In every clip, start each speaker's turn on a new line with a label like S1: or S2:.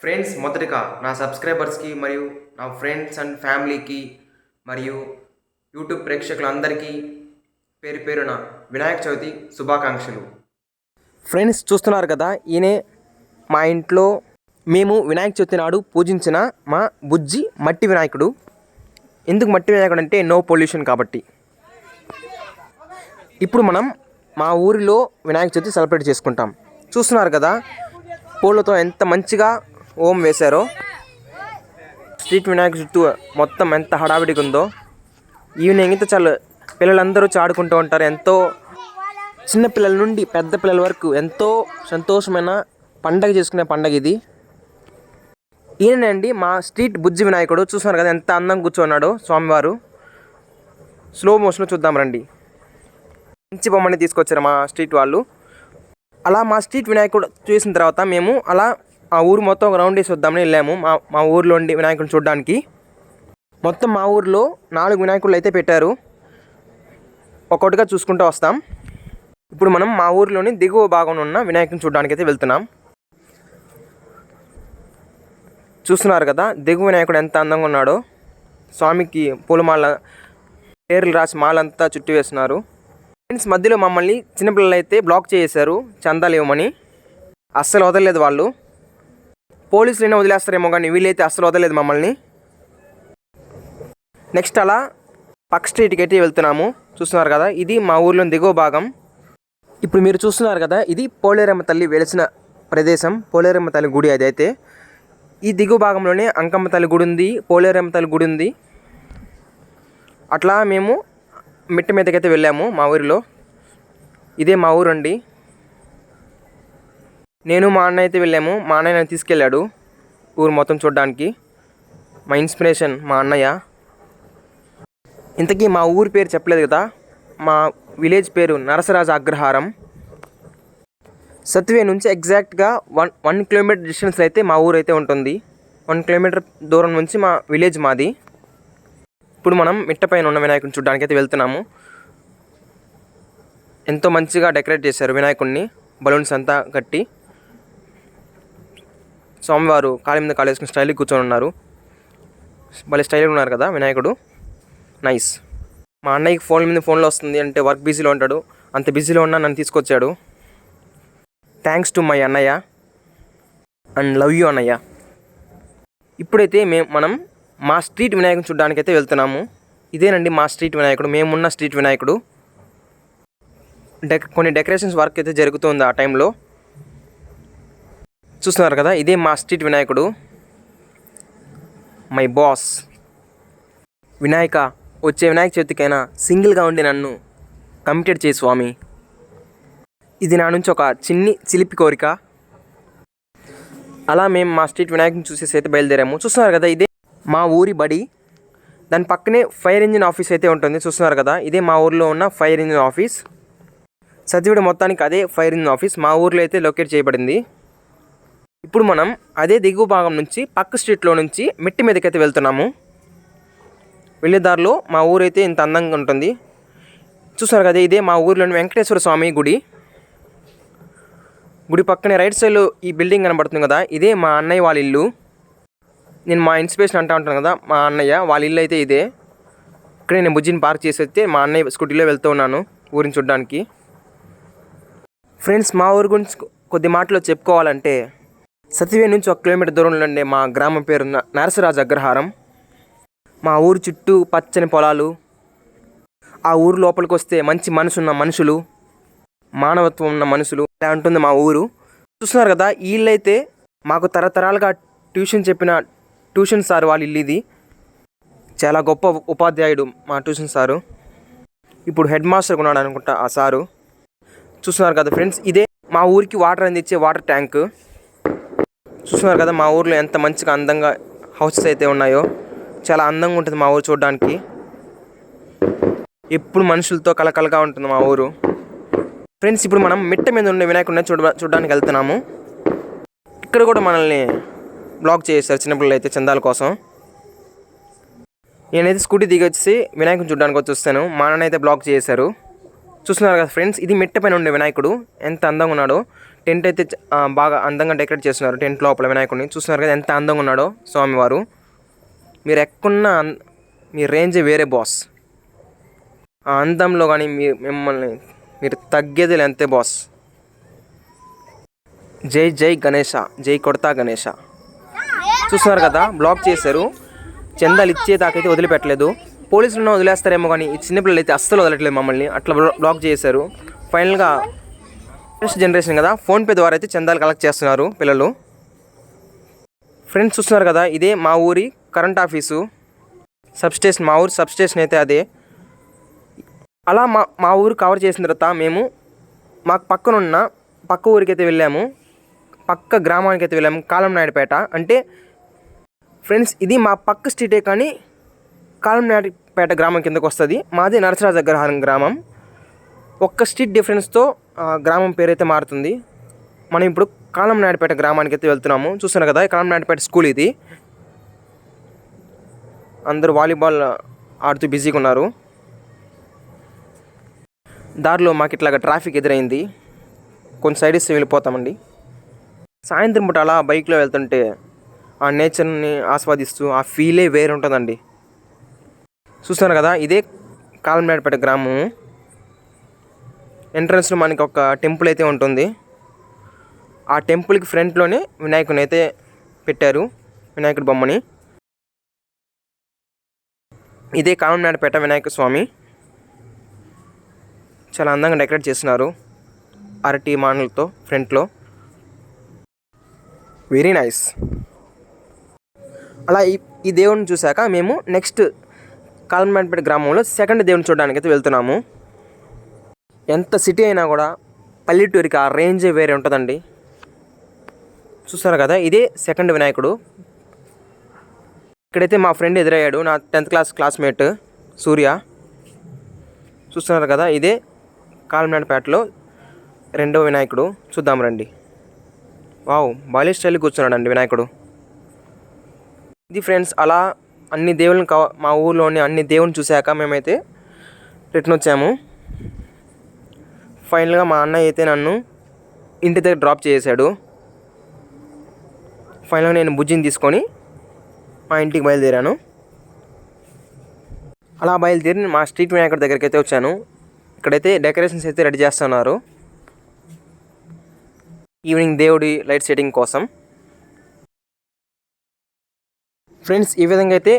S1: Friends, మొదటగా నా సబ్స్క్రైబర్స్కి మరియు నా ఫ్రెండ్స్ అండ్ ఫ్యామిలీకి మరియు యూట్యూబ్ ప్రేక్షకులందరికీ పేరు పేరున వినాయక చవితి శుభాకాంక్షలు. ఫ్రెండ్స్, చూస్తున్నారు కదా, ఈయనే మా ఇంట్లో మేము వినాయక చవితి నాడు పూజించిన మా బుజ్జి మట్టి వినాయకుడు. ఎందుకు మట్టి వినాయకుడు అంటే నో పొల్యూషన్ కాబట్టి. ఇప్పుడు మనం మా ఊరిలో వినాయక చవితి సెలబ్రేట్ చేసుకుంటాం. చూస్తున్నారు కదా, పూలతో ఎంత మంచిగా ఓం వేశారో. స్ట్రీట్ వినాయక చుట్టూ మొత్తం ఎంత హడావిడిగా ఉందో. ఈవినింగ్ అయితే చాలా పిల్లలందరూ ఆడుకుంటూ ఉంటారు. ఎంతో చిన్న పిల్లల నుండి పెద్ద పిల్లల వరకు ఎంతో సంతోషమైన పండగ చేసుకునే పండగ ఇది. ఈయనండి మా స్ట్రీట్ బుజ్జి వినాయకుడు. చూస్తున్నారు కదా ఎంత అందంగా కూర్చున్నాడో స్వామివారు. స్లో మోషన్లో చూద్దాం రండి. మంచి బొమ్మని తీసుకొచ్చారు మా స్ట్రీట్ వాళ్ళు. అలా మా స్ట్రీట్ వినాయకుడు చూసిన తర్వాత మేము అలా ఆ ఊరు మొత్తం రౌండ్ వేసి వద్దామని వెళ్ళాము. మా ఊరిలో ఉండి వినాయకుడిని చూడడానికి. మొత్తం మా ఊరిలో 4 వినాయకుళ్ళు అయితే పెట్టారు. ఒక్కొక్కటిగా చూసుకుంటూ వస్తాం. ఇప్పుడు మనం మా ఊరిలోని దిగువ భాగంలో ఉన్న వినాయకుడిని చూడడానికి అయితే వెళ్తున్నాం. చూస్తున్నారు కదా, దిగువ వినాయకుడు ఎంత అందంగా ఉన్నాడో. స్వామికి పూలమాల పేర్లు రాసి మాలంతా చుట్టి వేస్తున్నారు. ఫ్రెండ్స్, మధ్యలో మమ్మల్ని చిన్నపిల్లలు అయితే బ్లాక్ చేసేసారు చందాలు ఇవ్వమని. అస్సలు వదలలేదు వాళ్ళు. పోలీసులైనా వదిలేస్తారేమో కానీ వీళ్ళైతే అస్సలు వదలలేదు మమ్మల్ని. నెక్స్ట్ అలా పక్క స్ట్రీట్కి అయితే వెళ్తున్నాము. చూస్తున్నారు కదా, ఇది మా ఊర్లోని దిగువ భాగం. ఇప్పుడు మీరు చూస్తున్నారు కదా, ఇది పోలేరమ్మ తల్లి వెలిసిన ప్రదేశం. పోలేరమ్మ తల్లి గుడి అది అయితే. ఈ దిగువ భాగంలోనే అంకమ్మ తల్లి గుడి ఉంది, పోలేరమ్మ తల్లి గుడి ఉంది. అట్లా మేము మిట్ట మీదకైతే వెళ్ళాము మా ఊరిలో. ఇదే మా ఊరు అండి. నేను మా అన్న అయితే వెళ్ళాము. మా అన్నయ్య నన్ను తీసుకెళ్ళాడు ఊరు మొత్తం చూడడానికి. మా ఇన్స్పిరేషన్ మా అన్నయ్య. ఇంతకీ మా ఊరి పేరు చెప్పలేదు కదా. మా విలేజ్ పేరు నరసరాజ అగ్రహారం. సత్వే నుంచి ఎగ్జాక్ట్గా 1 కిలోమీటర్ డిస్టెన్స్ అయితే మా ఊరు అయితే ఉంటుంది. 1 కిలోమీటర్ దూరం నుంచి మా విలేజ్ మాది. ఇప్పుడు మనం మిట్టపైన ఉన్న వినాయకుడిని చూడడానికి అయితే వెళ్తున్నాము. ఎంతో మంచిగా డెకరేట్ చేశారు వినాయకుడిని, బలూన్స్ అంతా కట్టి. స్వామివారు కాళ్ళ మీద కాలు వేసుకుని స్టైల్గా కూర్చొని ఉన్నారు. భలే స్టైల్గా ఉన్నారు కదా వినాయకుడు. నైస్. మా అన్నయ్యకి ఫోన్లో వస్తుంది అంటే వర్క్ బిజీలో ఉంటాడు. అంత బిజీలో ఉన్నా నన్ను తీసుకొచ్చాడు. థ్యాంక్స్ టు మై అన్నయ్య అండ్ లవ్ యూ అన్నయ్య. ఇప్పుడైతే మనం మా స్ట్రీట్ వినాయకుని చూడడానికి అయితే వెళ్తున్నాము. ఇదేనండి మా స్ట్రీట్ వినాయకుడు, మేమున్న స్ట్రీట్ వినాయకుడు. కొన్ని డెకరేషన్స్ వర్క్ అయితే జరుగుతుంది ఆ టైంలో. చూస్తున్నారు కదా, ఇదే మా స్ట్రీట్ వినాయకుడు. మై బాస్ వినాయక, వచ్చే వినాయక చవితికైనా సింగిల్గా ఉండి నన్ను కమిటెడ్ చేయి స్వామి. ఇది నా నుంచి ఒక చిలిపి కోరిక. అలా మేము మా స్ట్రీట్ వినాయకుని చూసేసి అయితే బయలుదేరాము. చూస్తున్నారు కదా, ఇదే మా ఊరి బడి. దాని పక్కనే ఫైర్ ఇంజిన్ ఆఫీస్ అయితే ఉంటుంది. చూస్తున్నారు కదా, ఇదే మా ఊరిలో ఉన్న ఫైర్ ఇంజిన్ ఆఫీస్. సత్యవిడ మొత్తానికి అదే ఫైర్ ఇంజిన్ ఆఫీస్ మా ఊరిలో అయితే లొకేట్ చేయబడింది. ఇప్పుడు మనం అదే దిగువ భాగం నుంచి పక్క స్ట్రీట్లో నుంచి మిట్టి మీదకైతే వెళ్తున్నాము. వెళ్ళేదారిలో మా ఊరైతే ఇంత అందంగా ఉంటుంది. చూసారు కదా, ఇదే మా ఊరిలోని వెంకటేశ్వర స్వామి గుడి. గుడి పక్కనే రైట్ సైడ్లో ఈ బిల్డింగ్ కనబడుతుంది కదా, ఇదే మా అన్నయ్య వాళ్ళ ఇల్లు. నేను మా ఇన్స్పిరేషన్ అంటూ ఉంటాను కదా, మా అన్నయ్య వాళ్ళ ఇల్లు అయితే ఇదే. ఇక్కడే నేను బుజ్జిని పార్క్ చేసి అయితే మా అన్నయ్య స్కూటీలో వెళ్తూ ఉన్నాను ఊరిని చూడడానికి. ఫ్రెండ్స్, మా ఊరి గురించి కొద్ది మాటలో చెప్పుకోవాలంటే, సత్యవే నుంచి 1 కిలోమీటర్ దూరంలో ఉండే మా గ్రామం పేరు నరసరాజ అగ్రహారం. మా ఊరు చుట్టూ పచ్చని పొలాలు. ఆ ఊరు లోపలికి వస్తే మంచి మనసున్న మనుషులు, మానవత్వం ఉన్న మనుషులు. ఇలా ఉంటుంది మా ఊరు. చూస్తున్నారు కదా, వీళ్ళైతే మాకు తరతరాలుగా ట్యూషన్ చెప్పిన ట్యూషన్ సార్ వాళ్ళ ఇల్లు ఇది. చాలా గొప్ప ఉపాధ్యాయుడు మా ట్యూషన్ సారు. ఇప్పుడు హెడ్ మాస్టర్గా ఉన్నాడు అనుకుంటా ఆ సారు. చూస్తున్నారు కదా ఫ్రెండ్స్, ఇదే మా ఊరికి వాటర్ అందించే వాటర్ ట్యాంక్. చూస్తున్నారు కదా, మా ఊర్లో ఎంత మంచిగా అందంగా హౌసెస్ అయితే ఉన్నాయో. చాలా అందంగా ఉంటుంది మా ఊరు చూడడానికి. ఎప్పుడు మనుషులతో కలకలగా ఉంటుంది మా ఊరు. ఫ్రెండ్స్, ఇప్పుడు మనం మిట్ట మీద ఉండే వినాయకుడిని చూడడానికి వెళ్తున్నాము. ఇక్కడ కూడా మనల్ని బ్లాక్ చేస్తారు చిన్నపిల్లలు అయితే చందాల కోసం. నేనైతే స్కూటీ దిగి వచ్చి వినాయకుడిని చూడడానికి వచ్చేస్తాను. మా నాన్న అయితే బ్లాక్ చేశారు. చూస్తున్నారు కదా ఫ్రెండ్స్, ఇది మిట్ట పైన ఉండే వినాయకుడు ఎంత అందంగా ఉన్నాడో. టెంట్ అయితే బాగా అందంగా డెకరేట్ చేస్తున్నారు. టెంట్ లోపల వినాయకుడిని చూస్తున్నారు కదా ఎంత అందంగా ఉన్నాడో స్వామివారు. మీరు ఎక్కడున్న మీ రేంజ్ వేరే బాస్. ఆ అందంలో కానీ మిమ్మల్ని మీరు తగ్గేది అంతే బాస్. జై జై గణేష, జై కొడతా గణేష. చూస్తున్నారు కదా బ్లాక్ చేశారు. చందాలు ఇచ్చేదాకైతే వదిలిపెట్టలేదు. పోలీసులను వదిలేస్తారేమో కానీ ఈ చిన్నపిల్లలు అయితే అస్సలు వదలట్లేదు మమ్మల్ని. అట్లా బ్లాక్ చేశారు. ఫైనల్గా నెక్స్ట్ జనరేషన్ కదా, ఫోన్పే ద్వారా అయితే చందాలు కలెక్ట్ చేస్తున్నారు పిల్లలు. ఫ్రెండ్స్ చూస్తున్నారు కదా, ఇదే మా ఊరి కరెంట్ ఆఫీసు సబ్స్టేషన్. మా ఊరి సబ్స్టేషన్ అయితే అదే. అలా మా ఊరు కవర్ చేసిన తర్వాత మేము మాకు పక్క ఊరికైతే వెళ్ళాము. పక్క గ్రామానికి అయితే వెళ్ళాము, కాలంనాయుడుపేట. అంటే ఫ్రెండ్స్ ఇది మా పక్క స్ట్రీటే కానీ కాలంనాయుడుపేట గ్రామం కిందకు వస్తుంది. మాది నరసరాజ అగ్రహారం గ్రామం. ఒక్క స్ట్రీట్ డిఫరెన్స్తో గ్రామం పేరైతే మారుతుంది. మనం ఇప్పుడు కాలంనాయుడుపేట గ్రామానికి అయితే వెళ్తున్నాము. చూస్తున్నారు కదా కాలంనాయుడుపేట స్కూల్ ఇది. అందరూ వాలీబాల్ ఆడుతూ బిజీగా ఉన్నారు. దారిలో మాకు ఇట్లాగా ట్రాఫిక్ ఎదురైంది. కొన్ని సైడ్ ఇస్తే వెళ్ళిపోతామండి. సాయంత్రం పూట అలా బైక్లో వెళ్తుంటే ఆ నేచర్ని ఆస్వాదిస్తూ ఆ ఫీలే వేరే ఉంటుందండి. చూస్తున్నారు కదా ఇదే కాలంనాయుడుపేట గ్రామం. ఎంట్రన్స్లో మనకి ఒక టెంపుల్ అయితే ఉంటుంది. ఆ టెంపుల్కి ఫ్రంట్లోనే వినాయకుని అయితే పెట్టారు, వినాయకుడి బొమ్మని. ఇదే కాలంనాయుడుపేట వినాయక స్వామి. చాలా అందంగా డెకరేట్ చేస్తున్నారు అరటి మానలతో ఫ్రంట్లో. Very nice. అలా ఈ దేవుడిని చూశాక మేము నెక్స్ట్ కాలంనాయుడుపేట గ్రామంలో సెకండ్ దేవుని చూడడానికి అయితే వెళ్తున్నాము. ఎంత సిటీ అయినా కూడా పల్లెటూరికి ఆ రేంజే వేరే ఉంటుందండి. చూస్తారు కదా ఇదే సెకండ్ వినాయకుడు. ఇక్కడైతే మా ఫ్రెండ్ ఎదురయ్యాడు, నా 10th క్లాస్ క్లాస్మేట్ సూర్య. చూస్తున్నారు కదా ఇదే కాలంనాయుడుపేటలో రెండో వినాయకుడు. చూద్దాం రండి. వావ్, బాలీ స్టైల్ కూర్చున్నాడండి వినాయకుడు. ఇది ఫ్రెండ్స్ అలా అన్ని దేవుళ్ళని మా ఊర్లోని అన్ని దేవుని చూశాక మేమైతే రిటర్న్ వచ్చాము. ఫైనల్గా మా అన్నయ్య అయితే నన్ను ఇంటి దగ్గర డ్రాప్ చేశాడు. ఫైనల్గా నేను బుజ్జిని తీసుకొని మా ఇంటికి బయలుదేరాను. అలా బయలుదేరి మా స్ట్రీట్ వినాయకుడి దగ్గరికి అయితే వచ్చాను. ఇక్కడైతే డెకరేషన్స్ అయితే రెడీ చేస్తున్నారు ఈవినింగ్ దేవుడి లైట్ సెట్టింగ్ కోసం. ఫ్రెండ్స్ ఈ విధంగా అయితే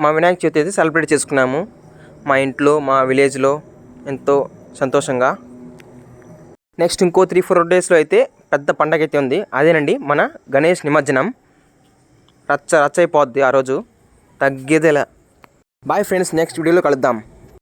S1: మా వినాయక చవితి అయితే సెలబ్రేట్ చేసుకున్నాము మా ఇంట్లో, మా విలేజ్లో ఎంతో సంతోషంగా. నెక్స్ట్ ఇంకో 3-4 డేస్లో అయితే పెద్ద పండగ అయితే ఉంది. అదేనండి మన గణేష్ నిమజ్జనం. రచ్చ అయిపోద్ది ఆ రోజు, తగ్గేదేలా. బాయ్ ఫ్రెండ్స్, నెక్స్ట్ వీడియోలో కలుద్దాం.